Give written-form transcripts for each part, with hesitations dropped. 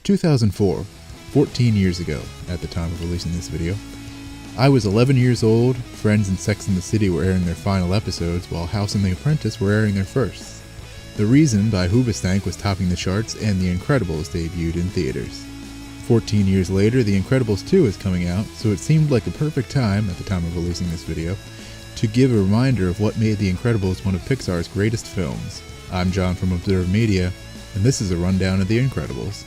2004, 14 years ago at the time of releasing this video. I was 11 years old, Friends and Sex and the City were airing their final episodes while House and the Apprentice were airing their firsts. The Reason by Hoobastank was topping the charts and The Incredibles debuted in theaters. 14 years later, The Incredibles 2 is coming out, so it seemed like a perfect time, at the time of releasing this video, to give a reminder of what made The Incredibles one of Pixar's greatest films. I'm John from Observe Media, and this is a rundown of The Incredibles.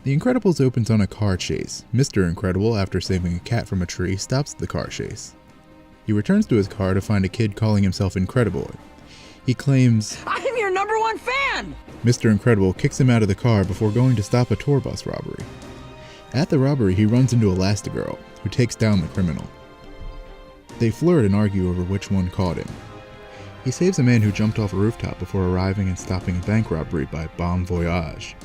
The Incredibles opens on a car chase. Mr. Incredible, after saving a cat from a tree, stops the car chase. He returns to his car to find a kid calling himself Incrediboy. He claims, "I am your #1 fan!" Mr. Incredible kicks him out of the car before going to stop a tour bus robbery. At the robbery, he runs into Elastigirl, who takes down the criminal. They flirt and argue over which one caught him. He saves a man who jumped off a rooftop before arriving and stopping a bank robbery by Bon Voyage.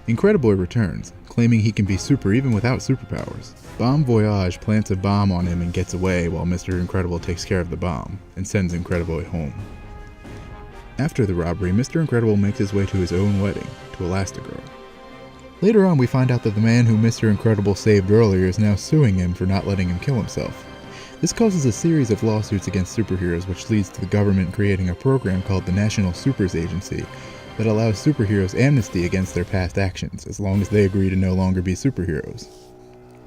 Incrediboy returns, claiming he can be super even without superpowers. Bon Voyage plants a bomb on him and gets away while Mr. Incredible takes care of the bomb and sends Incrediboy home. After the robbery, Mr. Incredible makes his way to his own wedding, to Elastigirl. Later on, we find out that the man who Mr. Incredible saved earlier is now suing him for not letting him kill himself. This causes a series of lawsuits against superheroes, which leads to the government creating a program called the National Supers Agency that allows superheroes amnesty against their past actions, as long as they agree to no longer be superheroes.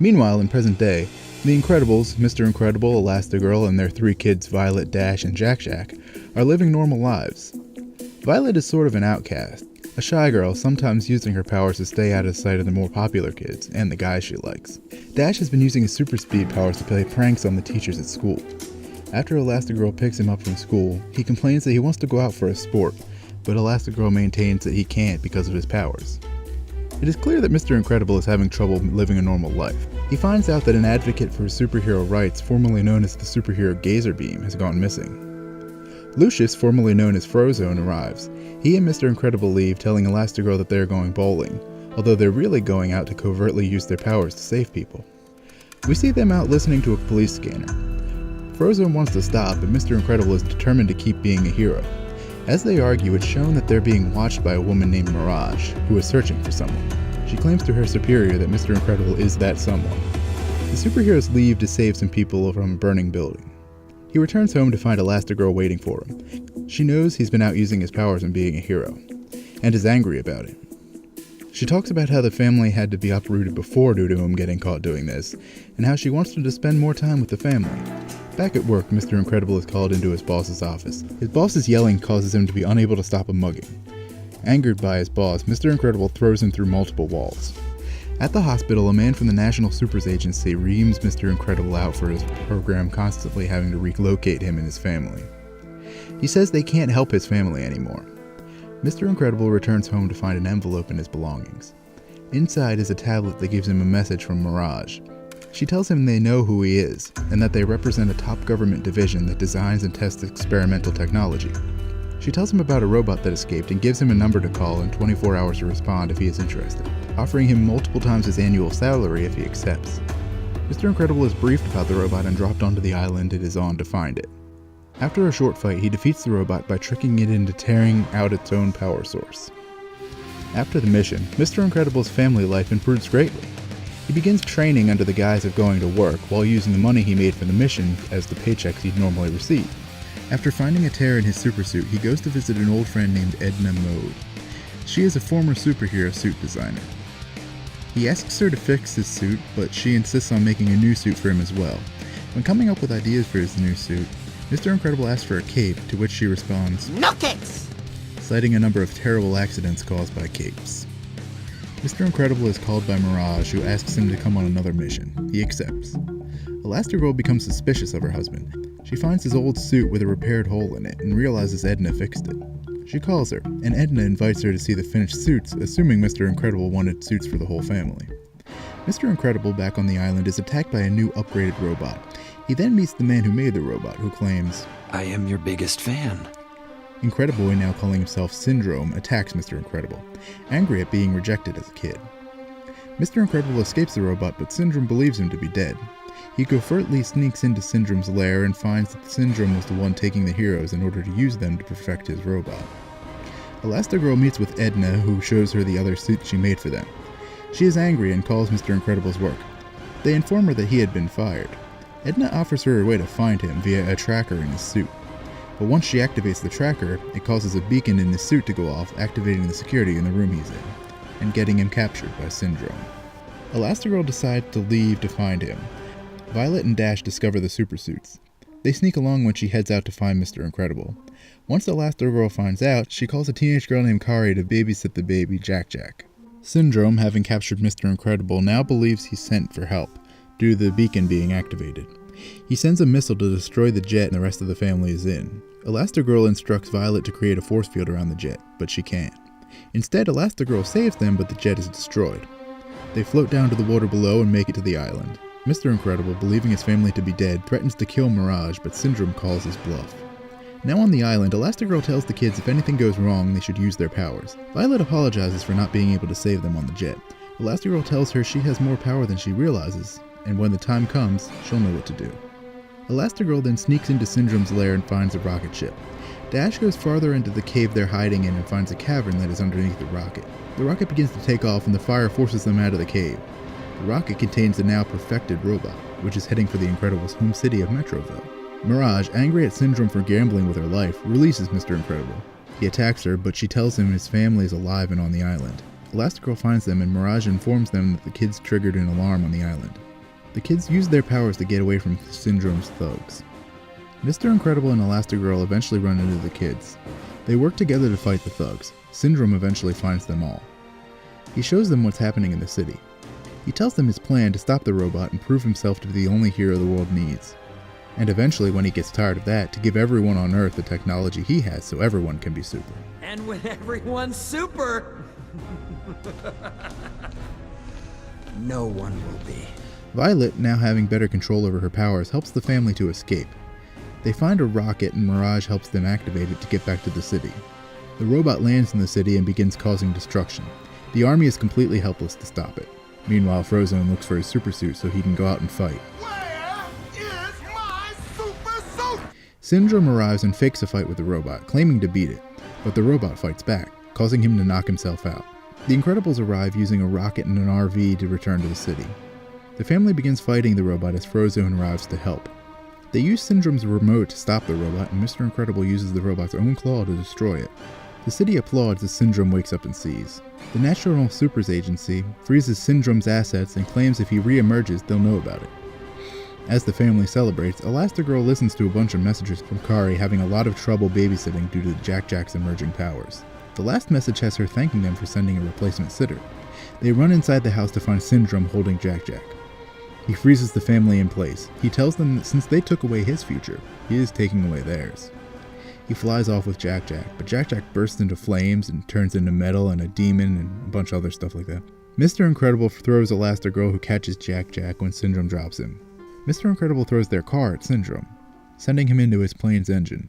Meanwhile, in present day, the Incredibles, Mr. Incredible, Elastigirl, and their 3 kids Violet, Dash, and Jack, are living normal lives. Violet is sort of an outcast, a shy girl sometimes using her powers to stay out of sight of the more popular kids and the guys she likes. Dash has been using his super speed powers to play pranks on the teachers at school. After Elastigirl picks him up from school, he complains that he wants to go out for a sport, but Elastigirl maintains that he can't because of his powers. It is clear that Mr. Incredible is having trouble living a normal life. He finds out that an advocate for superhero rights, formerly known as the superhero Gazer Beam, has gone missing. Lucius, formerly known as Frozone, arrives. He and Mr. Incredible leave, telling Elastigirl that they are going bowling, although they're really going out to covertly use their powers to save people. We see them out listening to a police scanner. Frozone wants to stop, but Mr. Incredible is determined to keep being a hero. As they argue, it's shown that they're being watched by a woman named Mirage, who is searching for someone. She claims to her superior that Mr. Incredible is that someone. The superheroes leave to save some people from a burning building. He returns home to find Elastigirl waiting for him. She knows he's been out using his powers and being a hero, and is angry about it. She talks about how the family had to be uprooted before due to him getting caught doing this, and how she wants him to spend more time with the family. Back at work, Mr. Incredible is called into his boss's office. His boss's yelling causes him to be unable to stop a mugging. Angered by his boss, Mr. Incredible throws him through multiple walls. At the hospital, a man from the National Supers Agency reams Mr. Incredible out for his program, constantly having to relocate him and his family. He says they can't help his family anymore. Mr. Incredible returns home to find an envelope in his belongings. Inside is a tablet that gives him a message from Mirage. She tells him they know who he is, and that they represent a top government division that designs and tests experimental technology. She tells him about a robot that escaped and gives him a number to call and 24 hours to respond if he is interested, offering him multiple times his annual salary if he accepts. Mr. Incredible is briefed about the robot and dropped onto the island it is on to find it. After a short fight, he defeats the robot by tricking it into tearing out its own power source. After the mission, Mr. Incredible's family life improves greatly. He begins training under the guise of going to work while using the money he made for the mission as the paychecks he'd normally receive. After finding a tear in his supersuit, he goes to visit an old friend named Edna Mode. She is a former superhero suit designer. He asks her to fix his suit, but she insists on making a new suit for him as well. When coming up with ideas for his new suit, Mr. Incredible asks for a cape, to which she responds, "No capes!" citing a number of terrible accidents caused by capes. Mr. Incredible is called by Mirage, who asks him to come on another mission. He accepts. Elastigirl becomes suspicious of her husband. She finds his old suit with a repaired hole in it and realizes Edna fixed it. She calls her, and Edna invites her to see the finished suits, assuming Mr. Incredible wanted suits for the whole family. Mr. Incredible, back on the island, is attacked by a new upgraded robot. He then meets the man who made the robot, who claims, "I am your biggest fan." Incrediboy, now calling himself Syndrome, attacks Mr. Incredible, angry at being rejected as a kid. Mr. Incredible escapes the robot, but Syndrome believes him to be dead. He covertly sneaks into Syndrome's lair and finds that Syndrome was the one taking the heroes in order to use them to perfect his robot. Elastigirl meets with Edna, who shows her the other suit she made for them. She is angry and calls Mr. Incredible's work. They inform her that he had been fired. Edna offers her a way to find him via a tracker in his suit. But once she activates the tracker, it causes a beacon in his suit to go off, activating the security in the room he's in, and getting him captured by Syndrome. Elastigirl decides to leave to find him. Violet and Dash discover the supersuits. They sneak along when she heads out to find Mr. Incredible. Once Elastigirl finds out, she calls a teenage girl named Kari to babysit the baby Jack-Jack. Syndrome, having captured Mr. Incredible, now believes he's sent for help, due to the beacon being activated. He sends a missile to destroy the jet and the rest of the family is in. Elastigirl instructs Violet to create a force field around the jet, but she can't. Instead, Elastigirl saves them, but the jet is destroyed. They float down to the water below and make it to the island. Mr. Incredible, believing his family to be dead, threatens to kill Mirage, but Syndrome calls his bluff. Now on the island, Elastigirl tells the kids if anything goes wrong, they should use their powers. Violet apologizes for not being able to save them on the jet. Elastigirl tells her she has more power than she realizes, and when the time comes, she'll know what to do. Elastigirl then sneaks into Syndrome's lair and finds a rocket ship. Dash goes farther into the cave they're hiding in and finds a cavern that is underneath the rocket. The rocket begins to take off and the fire forces them out of the cave. The rocket contains the now perfected robot, which is heading for the Incredibles' home city of Metroville. Mirage, angry at Syndrome for gambling with her life, releases Mr. Incredible. He attacks her, but she tells him his family is alive and on the island. Elastigirl finds them and Mirage informs them that the kids triggered an alarm on the island. The kids use their powers to get away from Syndrome's thugs. Mr. Incredible and Elastigirl eventually run into the kids. They work together to fight the thugs. Syndrome eventually finds them all. He shows them what's happening in the city. He tells them his plan to stop the robot and prove himself to be the only hero the world needs. And eventually, when he gets tired of that, to give everyone on Earth the technology he has so everyone can be super. And when everyone's super, no one will be. Violet, now having better control over her powers, helps the family to escape. They find a rocket and Mirage helps them activate it to get back to the city. The robot lands in the city and begins causing destruction. The army is completely helpless to stop it. Meanwhile, Frozone looks for his supersuit so he can go out and fight. Where is my super suit? Syndrome arrives and fakes a fight with the robot, claiming to beat it, but the robot fights back, causing him to knock himself out. The Incredibles arrive using a rocket and an RV to return to the city. The family begins fighting the robot as Frozone arrives to help. They use Syndrome's remote to stop the robot, and Mr. Incredible uses the robot's own claw to destroy it. The city applauds as Syndrome wakes up and sees. The National Supers Agency freezes Syndrome's assets and claims if he re-emerges, they'll know about it. As the family celebrates, Elastigirl listens to a bunch of messages from Kari having a lot of trouble babysitting due to Jack-Jack's emerging powers. The last message has her thanking them for sending a replacement sitter. They run inside the house to find Syndrome holding Jack-Jack. He freezes the family in place. He tells them that since they took away his future, he is taking away theirs. He flies off with Jack-Jack, but Jack-Jack bursts into flames and turns into metal and a demon and a bunch of other stuff like that. Mr. Incredible throws Elastigirl, who catches Jack-Jack when Syndrome drops him. Mr. Incredible throws their car at Syndrome, sending him into his plane's engine.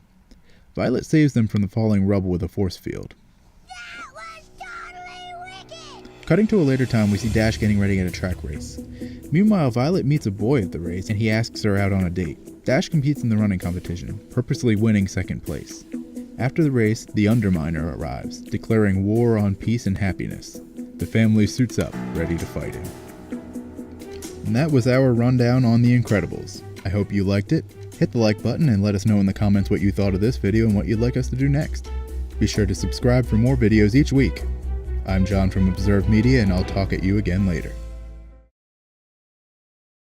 Violet saves them from the falling rubble with a force field. That was totally wicked! Cutting to a later time, we see Dash getting ready at a track race. Meanwhile, Violet meets a boy at the race and he asks her out on a date. Dash competes in the running competition, purposely winning second place. After the race, the Underminer arrives, declaring war on peace and happiness. The family suits up, ready to fight him. And that was our rundown on The Incredibles. I hope you liked it. Hit the like button and let us know in the comments what you thought of this video and what you'd like us to do next. Be sure to subscribe for more videos each week. I'm John from Observe Media, and I'll talk at you again later.